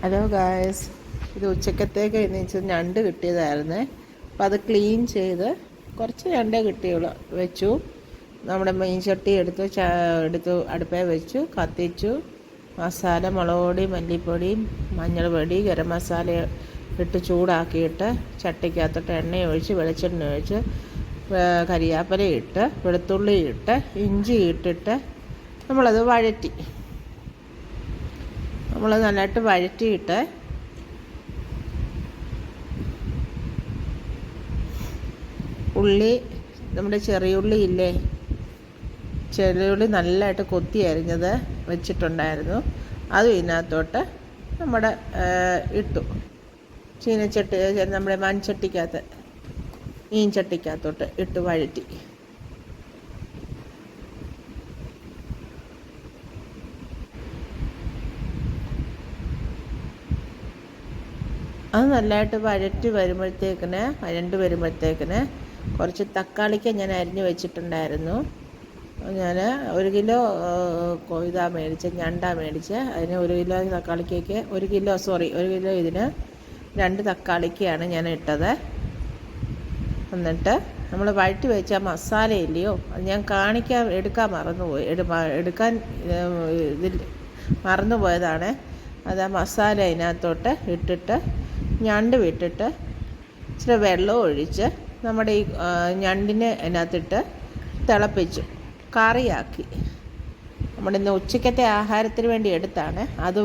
Hello guys, ഇത് ഉച്ചക്കത്തേക്ക് എണീച്ച് ഞണ്ട് കിട്ടിയതായിരുന്നേ. അപ്പം അത് ക്ലീൻ ചെയ്ത് കുറച്ച് ഞണ്ടേ കിട്ടിയുള്ളൂ വെച്ചു. നമ്മുടെ മീൻ ചട്ടി എടുത്തു അടുപ്പേ വെച്ചു, കത്തിച്ചു. മസാല, മുളക് പൊടി, മല്ലിപ്പൊടി, മഞ്ഞൾപ്പൊടി, ഗരം മസാല ഇട്ട് ചൂടാക്കിയിട്ട് ചട്ടിക്കകത്തോട്ട് എണ്ണ ഒഴിച്ച് വെളിച്ചെണ്ണ ഒഴിച്ച് കരിയാപ്പല ഇട്ട് വെളുത്തുള്ളി ഇട്ട് ഇഞ്ചി ഇട്ടിട്ട് നമ്മളത് നല്ലതായിട്ട് വഴറ്റിയിട്ട് ഉള്ളി, നമ്മുടെ ചെറിയുള്ളി ഇല്ലേ, ചെറിയുള്ളി നല്ലതായിട്ട് കൊത്തി അരിഞ്ഞത് വെച്ചിട്ടുണ്ടായിരുന്നു. അതും ഇതിനകത്തോട്ട് നമ്മുടെ ഇട്ടു. ചീനച്ചട്ടി, നമ്മുടെ മൺചട്ടിക്കകത്ത്, മീൻ ചട്ടിക്കകത്തോട്ട് ഇട്ട് വഴറ്റി. അത് നല്ലതായിട്ട് വഴണ്ട് വരുമ്പോഴത്തേക്കിന് കുറച്ച് തക്കാളിക്ക് ഞാൻ അരിഞ്ഞ് വെച്ചിട്ടുണ്ടായിരുന്നു. ഞാൻ 1 കിലോ ഞണ്ടാ മേടിച്ച്. അതിന് 1 കിലോ തക്കാളിക്കേക്ക് 1 കിലോ ഇതിന് 2 തക്കാളിക്കാണ് ഞാൻ ഇട്ടത്. എന്നിട്ട് നമ്മൾ വഴറ്റി വെച്ച മസാല ഇല്ലയോ, അത് ഞാൻ എടുക്കാൻ മറന്നുപോയതാണ്. അത് ആ മസാല അതിനകത്തോട്ട് ഇട്ടിട്ട് ഞണ്ട് വിട്ടിട്ട് ഇച്ചിരി വെള്ളം ഒഴിച്ച് നമ്മുടെ ഈ ഞണ്ടിനെ അതിനകത്തിട്ട് തിളപ്പിച്ചു കറിയാക്കി. നമ്മുടെ ഇന്ന് ഉച്ചക്കത്തെ ആഹാരത്തിന് വേണ്ടി എടുത്താണ് അത്.